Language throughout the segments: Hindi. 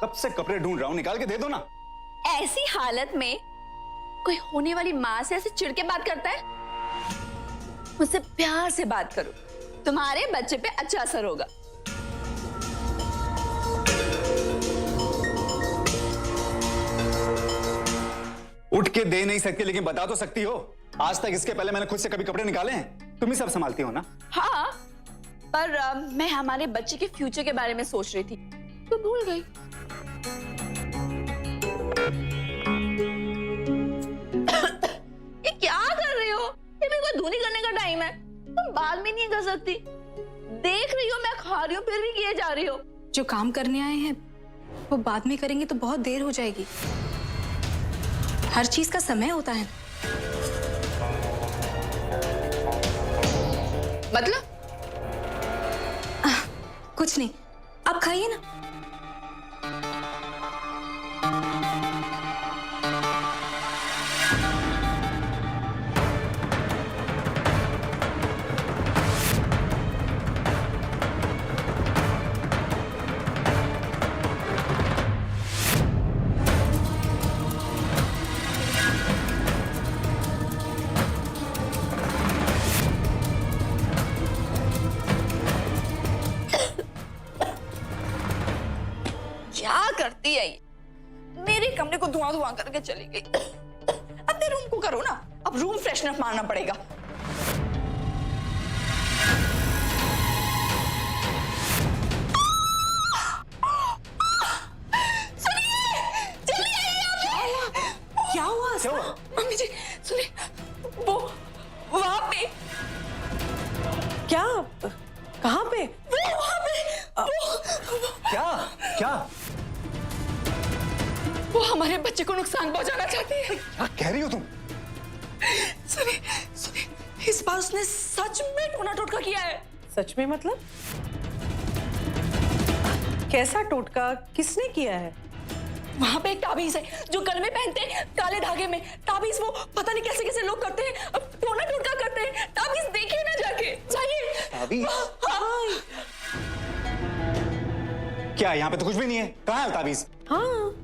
कब से कपड़े ढूंढ रहा हूँ, निकाल के दे दो ना। ऐसी हालत में कोई होने वाली माँ से ऐसे चिढ़ के बात करता है? मुझसे प्यार से बात करो, तुम्हारे बच्चे पे अच्छा असर होगा। उठ के दे नहीं सकती लेकिन बता तो सकती हो। आज तक इसके पहले मैंने खुद से कभी कपड़े निकाले हैं? तुम ही सब संभालती हो ना। हाँ, पर मैं हमारे बच्चे के फ्यूचर के बारे में सोच रही थी तो भूल गई। ये क्या कर रही हो? ये मेरे को धुनी करने का टाइम है, तुम बाद में नहीं कर सकती। देख रही हो मैं खा रही हूँ फिर भी किए जा रही हो। जो काम करने आए हैं वो बाद में करेंगे तो बहुत देर हो जाएगी। हर चीज का समय होता है। मतलब? कुछ नहीं, आप खाइए ना। क्या करती है ये? मेरे कमरे को धुआं धुआं करके चली गई। अपने रूम को करो ना, अब रूम फ्रेशनर मारना पड़ेगा। सुनिए, जल्दी आइए। क्या हुआ? क्या हुआ? मम्मी जी सुनिए, वो वहां पे। क्या? कहाँ पे? वो वहां पे क्या क्या वो हमारे बच्चे को नुकसान पहुंचाना चाहती है। क्या कह रही हो तुम? सुनिए सुनिए, इस बार उसने सच में टोना टोटका किया है। सच में मतलब? कैसा टोटका? किसने किया है? वहां पे एक ताबीज है जो गले में पहनते हैं काले धागे में। ताबीज वो पता नहीं कैसे कैसे लोग करते हैं, अब टोना टोटका करते हैं। ताबीज देखिए ना, जाके जाइए। ताबीज? हाँ। क्या यहाँ पे तो कुछ भी नहीं है, कहाँ है ताबीज? हाँ,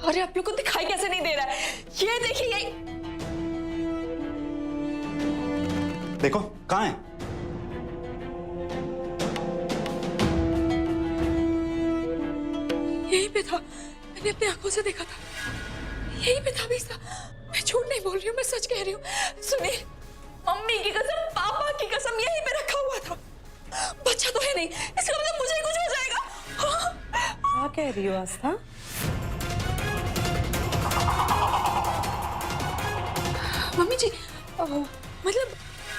अरे आप लोग को दिखाई कैसे नहीं दे रहा है? ये देखिए, यही देखो कहाँ है? यहीं पे था, मैंने अपनी आंखों से देखा था। यहीं पे ताबीज था, मैं झूठ नहीं बोल रही हूँ, मैं सच कह रही हूँ। सुनिए, मम्मी की कसम, पापा की कसम, यहीं पे रखा हुआ था। बच्चा तो है नहीं, इसका मतलब मुझे ही कुछ हो जाएगा। हाँ। क्या कह रही हो आस्था? मम्मी जी, मतलब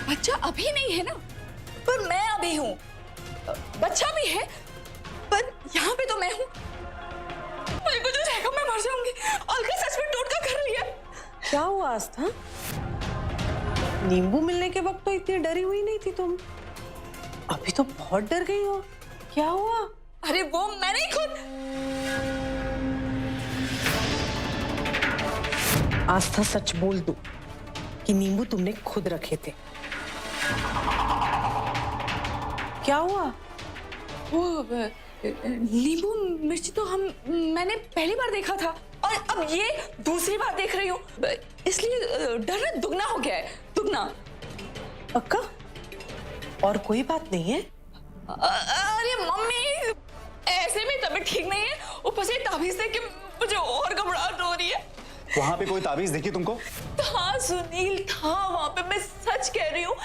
बच्चा अभी नहीं है ना, पर मैं अभी हूँ। बच्चा भी है पर यहाँ पे तो मैं हूँ। मुझे कुछ हो जाएगा, मैं मर जाऊंगी। अलका सच में टोटका कर रही है। क्या हुआ आस्था? नींबू मिलने के वक्त तो इतनी डरी हुई नहीं थी तुम, अभी तो बहुत डर गई हो। क्या हुआ? अरे वो मैंने ही खुद। आस्था सच बोल दो कि नींबू तुमने खुद रखे थे। क्या हुआ? वो नींबू मिर्ची तो मैंने पहली बार देखा था और अब ये दूसरी बार देख रही हूँ, इसलिए डर ना दुगना हो गया है, दुगना। पक्का? और कोई बात नहीं है? अरे मम्मी, ऐसे में तबीयत ठीक नहीं है, ऊपर से ताबीज देख के मुझे और घबराहट हो रही है। वहां पे कोई ताबीज दिखी तुमको? था सुनील, था वहां पे, मैं सच कह रही हूँ।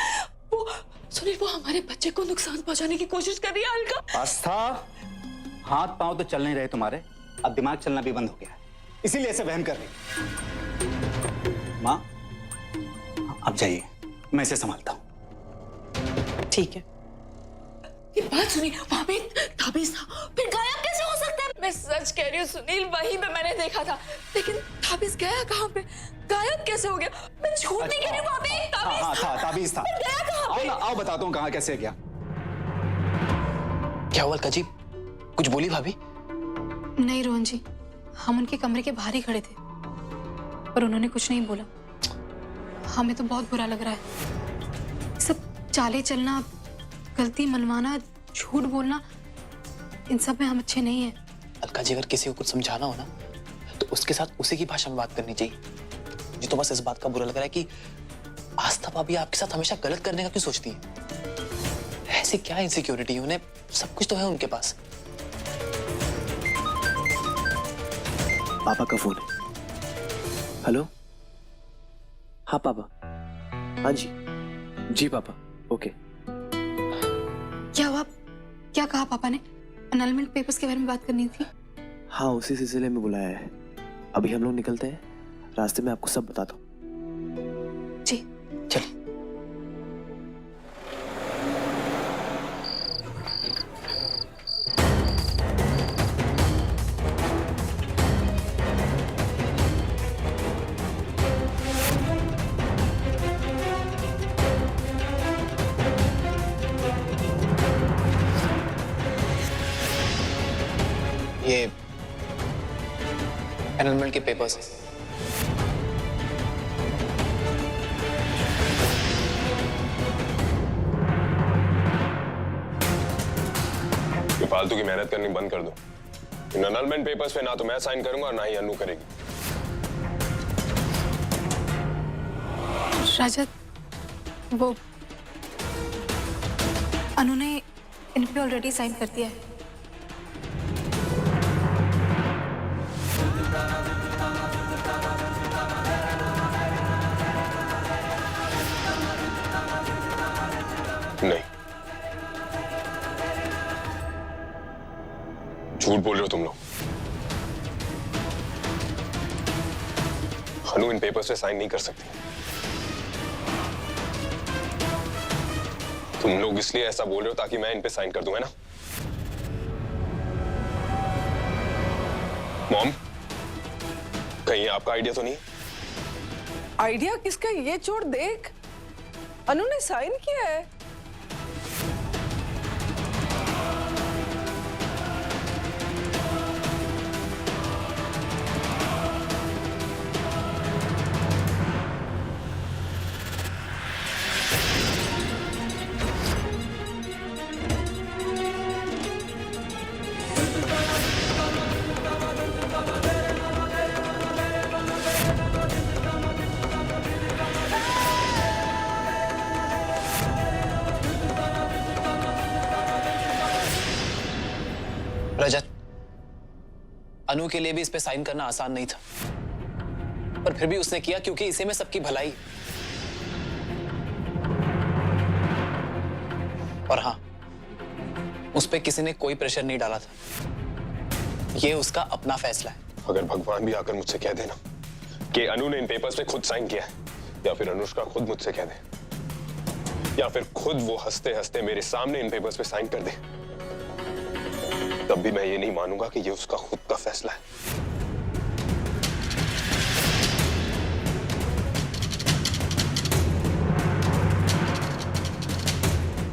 वो सुनील, वो हमारे बच्चे को नुकसान पहुंचाने की कोशिश कर रही है अलका। आस्था, हाथ पांव तो चल नहीं रहे तुम्हारे, अब दिमाग चलना भी बंद हो गया है, इसीलिए ऐसे वहम कर रही। माँ अब जाइए, मैं इसे संभालता हूँ। ठीक है। ये बात सुनिए, वहां पे ताबीज था, फिर गायब कैसे हो सकता है? मैं सच कह रही हूँ सुनील, वहीं पे मैंने देखा था, लेकिन ताबीज गया कहाँ पे? गायब कैसे हो गया? मैं झूठ नहीं कह रही हूँ, वहां पे ताबीज हाँ था, ताबीज था। गया कहाँ आओ पे? ना, आओ बताता हूँ कहाँ कैसे गया। क्या हुआ अलका जी, कुछ बोली भाभी? नहीं रोहन जी, हम उनके कमरे के बाहर ही खड़े थे पर उन्होंने कुछ नहीं बोला। हमें तो बहुत बुरा लग रहा है। सब चाले चलना, गलती मनवाना, झूठ बोलना, इन सब में हम अच्छे नहीं हैं। अलका जी अगर किसी को कुछ समझाना हो ना तो उसके साथ उसी की भाषा में बात करनी चाहिए। मुझे तो बस इस बात का बुरा लग रहा है कि आस्था भाभी आपके साथ हमेशा गलत करने का क्यों सोचती है? ऐसी क्या इनसिक्योरिटी है उन्हें? सब कुछ तो है उनके पास। पापा का फोन है। हेलो। हाँ पापा। हाँ जी। जी पापा। ओके। क्या हुआ? क्या कहा पापा ने? एनरोलमेंट पेपर्स के बारे में बात करनी थी। हाँ, उसी सिलसिले में बुलाया है। अभी हम लोग निकलते हैं, रास्ते में आपको सब बताता हूँ। जी चलिए। ये एनरोलमेंट के पेपर्स हैं। ये फालतू की मेहनत करनी बंद कर दो। इन एनरोलमेंट पेपर्स पे ना तो मैं साइन करूंगा और ना ही अनु करेगी। राजा, वो अनु ने इन पे ऑलरेडी साइन कर दिया है। नहीं, झूठ बोल रहे हो तुम लोग। अनु इन पेपर्स पे साइन नहीं कर सकती। तुम लोग इसलिए ऐसा बोल रहे हो ताकि मैं इन पे साइन कर दूं, है ना? मॉम, कहीं आपका आइडिया तो नहीं? आइडिया किसका? ये छोड़, देख अनु ने साइन किया है। रजत, अनु के लिए भी इस पे साइन करना आसान नहीं था, पर फिर भी उसने किया क्योंकि इसी में सबकी भलाई। और हाँ, उस पे किसी ने कोई प्रेशर नहीं डाला था। ये उसका अपना फैसला है। अगर भगवान भी आकर मुझसे कह देना कि अनु ने इन पेपर्स पे खुद साइन किया है, या फिर अनुष्का खुद मुझसे कह दे, या फिर खुद वो हंसते हंसते मेरे सामने इन पेपर्स पे साइन कर दे, तब भी मैं ये नहीं मानूंगा कि ये उसका खुद का फैसला है।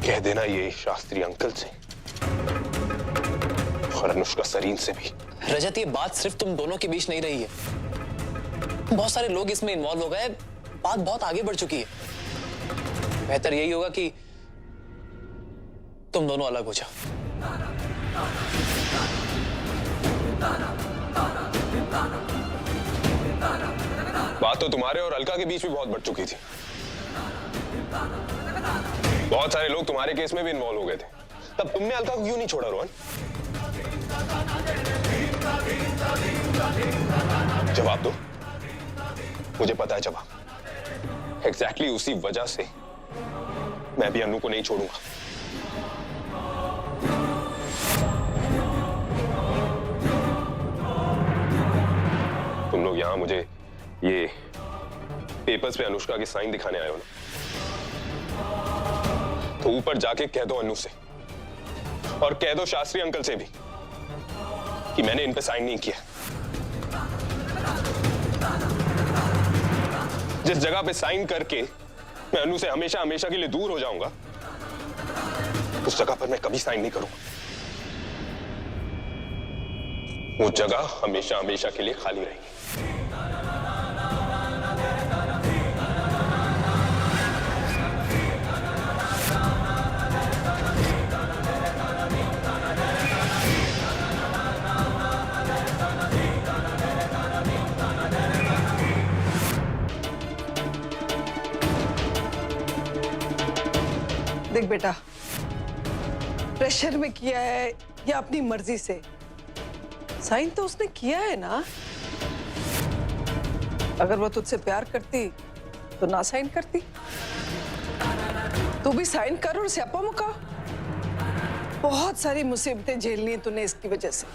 कह देना ये शास्त्री अंकल से और अनुष्का सरीन से भी। रजत, ये बात सिर्फ तुम दोनों के बीच नहीं रही है, बहुत सारे लोग इसमें इन्वॉल्व हो गए। बात बहुत आगे बढ़ चुकी है। बेहतर यही होगा कि तुम दोनों अलग हो जाओ। बात तो तुम्हारे और अलका के बीच भी बहुत बढ़ चुकी थी। बहुत सारे लोग तुम्हारे केस में भी इन्वॉल्व हो गए थे, तब तुमने अलका को क्यों नहीं छोड़ा रोहन? जवाब दो, मुझे पता है जवाब। एग्जैक्टली उसी वजह से मैं भी अनु को नहीं छोड़ूंगा। तुम लोग यहां मुझे ये पेपर्स पे अनुष्का के साइन दिखाने आए हो ना, तो ऊपर जाके कह दो अनु से और कह दो शास्त्री अंकल से भी कि मैंने इन पे साइन नहीं किया। जिस जगह पे साइन करके मैं अनु से हमेशा हमेशा के लिए दूर हो जाऊंगा, उस जगह पर मैं कभी साइन नहीं करूंगा। वो जगह हमेशा हमेशा के लिए खाली रहेगी। देख बेटा, प्रेशर में किया है या अपनी मर्जी से, साइन तो उसने किया है ना। अगर वो तुझसे प्यार करती तो ना साइन करती। तू भी साइन कर और स्यापा मुका। बहुत सारी मुसीबतें झेलनी है तूने इसकी वजह से।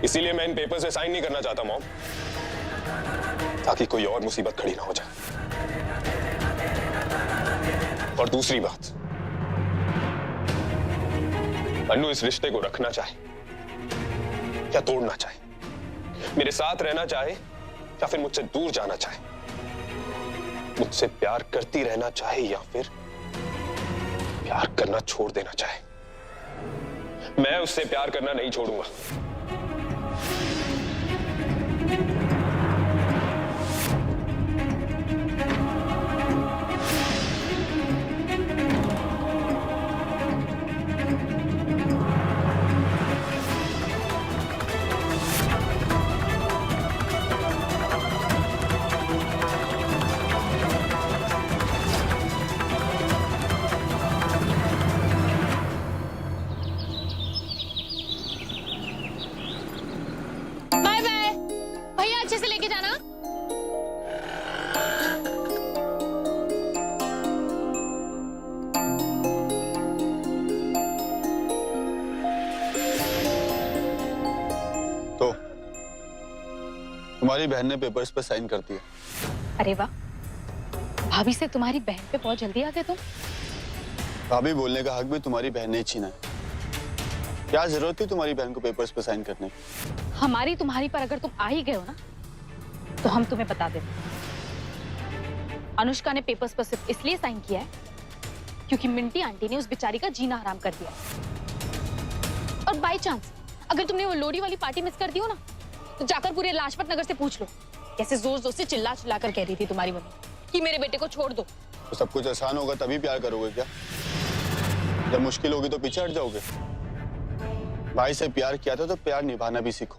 इसीलिए मैं इन पेपर्स में साइन नहीं करना चाहता मॉम, ताकि कोई और मुसीबत खड़ी ना हो जाए। और दूसरी बात, अनु इस रिश्ते को रखना चाहे या तोड़ना चाहे, मेरे साथ रहना चाहे या फिर मुझसे दूर जाना चाहे, मुझसे प्यार करती रहना चाहे या फिर प्यार करना छोड़ देना चाहे, मैं उससे प्यार करना नहीं छोड़ूंगा। बाय बाय भैया, अच्छे से लेके जाना। तो तुम्हारी बहन ने पेपर्स पे साइन कर दिया। अरे वाह, भाभी से तुम्हारी बहन पे बहुत जल्दी आ गए तुम। भाभी बोलने का हक भी तुम्हारी बहन ने ही छीना है। क्या जरूरत थी तुम्हारी बहन को पेपर्स पे साइन करने की? हमारी तुम्हारी पर अगर तुम आ ही गए हो ना, तो हम तुम्हें बता देते। अनुष्का ने पेपर्स पर सिर्फ इसलिए साइन किया है क्योंकि मिंटी आंटी ने उस बेचारी का जीना हराम कर दिया। और बाय चांस अगर तुमने वो लोहड़ी वाली पार्टी मिस कर दी हो ना, तो जाकर पूरे लाजपत नगर से पूछ लो कैसे जोर जोर से चिल्ला चिल्ला कर कह रही थी तुम्हारी मम्मी कि मेरे बेटे को छोड़ दो। तो सब कुछ आसान होगा तभी प्यार करोगे क्या? जब मुश्किल होगी तो पीछे हट जाओगे? भाई से प्यार किया था तो प्यार निभाना भी सीखो।